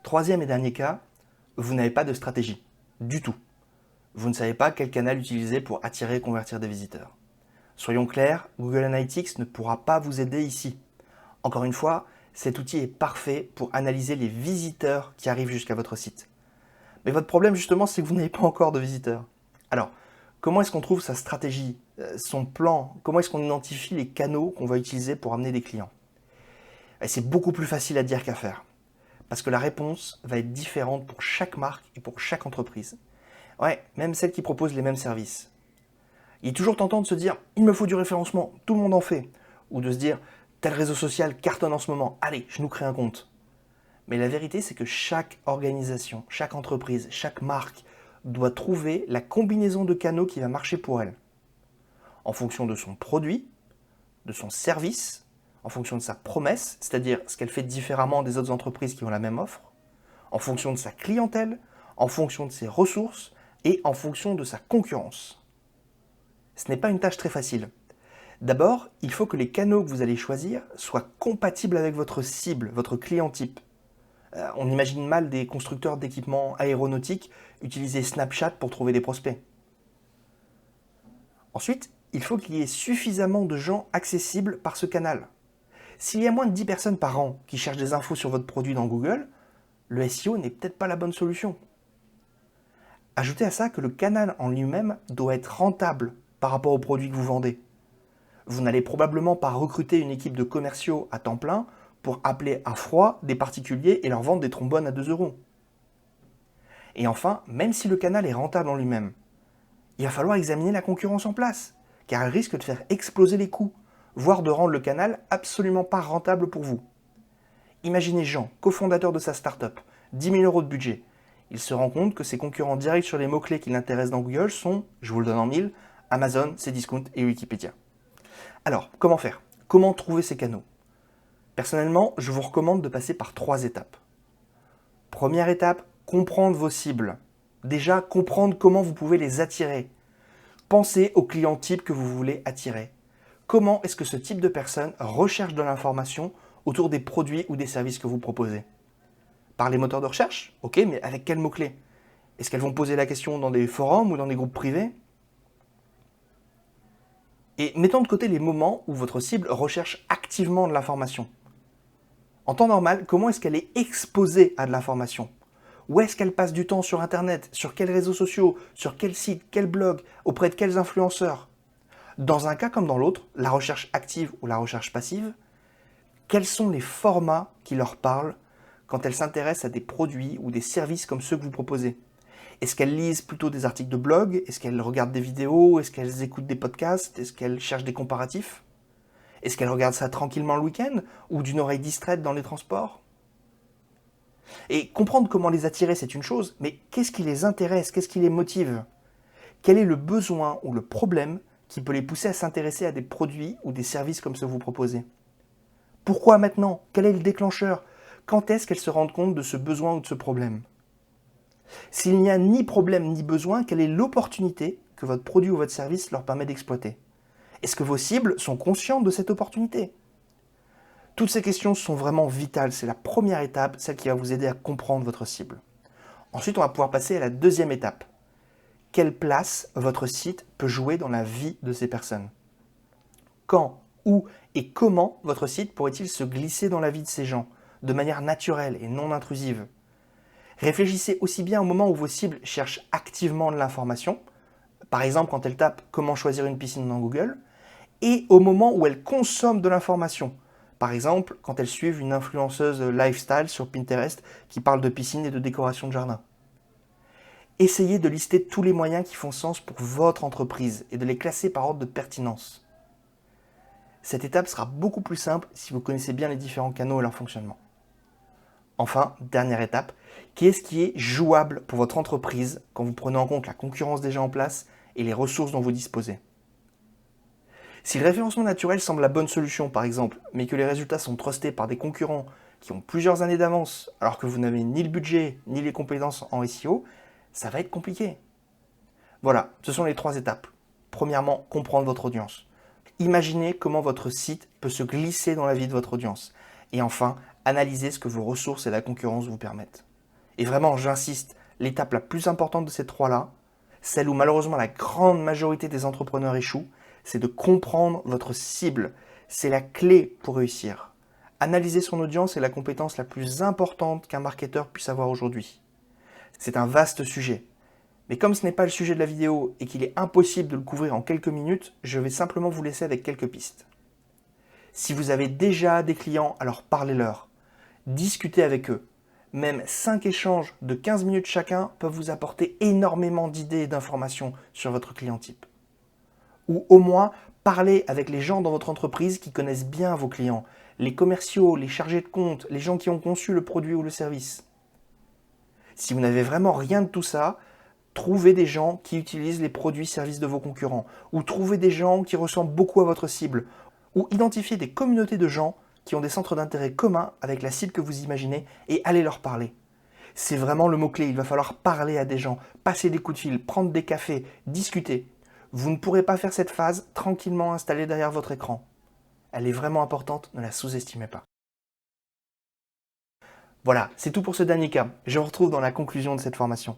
Troisième et dernier cas, vous n'avez pas de stratégie, du tout. Vous ne savez pas quel canal utiliser pour attirer et convertir des visiteurs. Soyons clairs, Google Analytics ne pourra pas vous aider ici. Encore une fois, cet outil est parfait pour analyser les visiteurs qui arrivent jusqu'à votre site. Mais votre problème justement, c'est que vous n'avez pas encore de visiteurs. Alors, comment est-ce qu'on trouve sa stratégie, son plan? Comment est-ce qu'on identifie les canaux qu'on va utiliser pour amener des clients? Et c'est beaucoup plus facile à dire qu'à faire. Parce que la réponse va être différente pour chaque marque et pour chaque entreprise. Ouais, même celles qui proposent les mêmes services. Il est toujours tentant de se dire « il me faut du référencement, tout le monde en fait ». Ou de se dire « tel réseau social cartonne en ce moment, allez, je nous crée un compte ». Mais la vérité, c'est que chaque organisation, chaque entreprise, chaque marque doit trouver la combinaison de canaux qui va marcher pour elle. En fonction de son produit, de son service, en fonction de sa promesse, c'est-à-dire ce qu'elle fait différemment des autres entreprises qui ont la même offre, en fonction de sa clientèle, en fonction de ses ressources et en fonction de sa concurrence. Ce n'est pas une tâche très facile. D'abord, il faut que les canaux que vous allez choisir soient compatibles avec votre cible, votre client type. On imagine mal des constructeurs d'équipements aéronautiques utiliser Snapchat pour trouver des prospects. Ensuite, il faut qu'il y ait suffisamment de gens accessibles par ce canal. S'il y a moins de 10 personnes par an qui cherchent des infos sur votre produit dans Google, le SEO n'est peut-être pas la bonne solution. Ajoutez à ça que le canal en lui-même doit être rentable par rapport au produit que vous vendez. Vous n'allez probablement pas recruter une équipe de commerciaux à temps plein pour appeler à froid des particuliers et leur vendre des trombones à 2 €. Et enfin, même si le canal est rentable en lui-même, il va falloir examiner la concurrence en place, car elle risque de faire exploser les coûts, voire de rendre le canal absolument pas rentable pour vous. Imaginez Jean, cofondateur de sa start-up, 10 000 € de budget. Il se rend compte que ses concurrents directs sur les mots-clés qui l'intéressent dans Google sont, je vous le donne en mille, Amazon, Cdiscount et Wikipédia. Alors, comment faire? Comment trouver ces canaux? Personnellement, je vous recommande de passer par 3 étapes. Première étape, comprendre vos cibles. Déjà, comprendre comment vous pouvez les attirer. Pensez aux clients types que vous voulez attirer. Comment est-ce que ce type de personne recherche de l'information autour des produits ou des services que vous proposez? Par les moteurs de recherche? Ok, mais avec quels mots-clés? Est-ce qu'elles vont poser la question dans des forums ou dans des groupes privés? Et mettons de côté les moments où votre cible recherche activement de l'information. En temps normal, comment est-ce qu'elle est exposée à de l'information? Où est-ce qu'elle passe du temps sur Internet? Sur quels réseaux sociaux? Sur quel site? Quel blog? Auprès de quels influenceurs? Dans un cas comme dans l'autre, la recherche active ou la recherche passive, quels sont les formats qui leur parlent quand elles s'intéressent à des produits ou des services comme ceux que vous proposez? Est-ce qu'elles lisent plutôt des articles de blog? Est-ce qu'elles regardent des vidéos? Est-ce qu'elles écoutent des podcasts? Est-ce qu'elles cherchent des comparatifs? Est-ce qu'elles regardent ça tranquillement le week-end ou d'une oreille distraite dans les transports? Et comprendre comment les attirer, c'est une chose, mais qu'est-ce qui les intéresse? Qu'est-ce qui les motive? Quel est le besoin ou le problème qui peut les pousser à s'intéresser à des produits ou des services comme ceux que vous proposez? Pourquoi maintenant? Quel est le déclencheur? Quand est-ce qu'elles se rendent compte de ce besoin ou de ce problème? S'il n'y a ni problème ni besoin, quelle est l'opportunité que votre produit ou votre service leur permet d'exploiter? Est-ce que vos cibles sont conscientes de cette opportunité? Toutes ces questions sont vraiment vitales. C'est la première étape, celle qui va vous aider à comprendre votre cible. Ensuite, on va pouvoir passer à la deuxième étape. Quelle place votre site peut jouer dans la vie de ces personnes? Quand, où et comment votre site pourrait-il se glisser dans la vie de ces gens, de manière naturelle et non intrusive? Réfléchissez aussi bien au moment où vos cibles cherchent activement de l'information, par exemple quand elles tapent « Comment choisir une piscine » dans Google, et au moment où elles consomment de l'information, par exemple quand elles suivent une influenceuse lifestyle sur Pinterest qui parle de piscine et de décoration de jardin. Essayez de lister tous les moyens qui font sens pour votre entreprise et de les classer par ordre de pertinence. Cette étape sera beaucoup plus simple si vous connaissez bien les différents canaux et leur fonctionnement. Enfin, dernière étape, qu'est-ce qui est jouable pour votre entreprise quand vous prenez en compte la concurrence déjà en place et les ressources dont vous disposez? Si le référencement naturel semble la bonne solution par exemple, mais que les résultats sont trustés par des concurrents qui ont plusieurs années d'avance alors que vous n'avez ni le budget ni les compétences en SEO, ça va être compliqué. Voilà, ce sont les 3 étapes. Premièrement, comprendre votre audience. Imaginez comment votre site peut se glisser dans la vie de votre audience. Et enfin, analysez ce que vos ressources et la concurrence vous permettent. Et vraiment, j'insiste, l'étape la plus importante de ces trois-là, celle où malheureusement la grande majorité des entrepreneurs échouent, c'est de comprendre votre cible. C'est la clé pour réussir. Analyser son audience est la compétence la plus importante qu'un marketeur puisse avoir aujourd'hui. C'est un vaste sujet. Mais comme ce n'est pas le sujet de la vidéo et qu'il est impossible de le couvrir en quelques minutes, je vais simplement vous laisser avec quelques pistes. Si vous avez déjà des clients, alors parlez-leur. Discutez avec eux. Même 5 échanges de 15 minutes chacun peuvent vous apporter énormément d'idées et d'informations sur votre client type. Ou au moins, parlez avec les gens dans votre entreprise qui connaissent bien vos clients, les commerciaux, les chargés de compte, les gens qui ont conçu le produit ou le service. Si vous n'avez vraiment rien de tout ça, trouvez des gens qui utilisent les produits services de vos concurrents, ou trouvez des gens qui ressemblent beaucoup à votre cible, ou identifiez des communautés de gens qui ont des centres d'intérêt communs avec la cible que vous imaginez et allez leur parler. C'est vraiment le mot-clé, il va falloir parler à des gens, passer des coups de fil, prendre des cafés, discuter. Vous ne pourrez pas faire cette phase tranquillement installée derrière votre écran. Elle est vraiment importante, ne la sous-estimez pas. Voilà, c'est tout pour ce dernier cas. Je vous retrouve dans la conclusion de cette formation.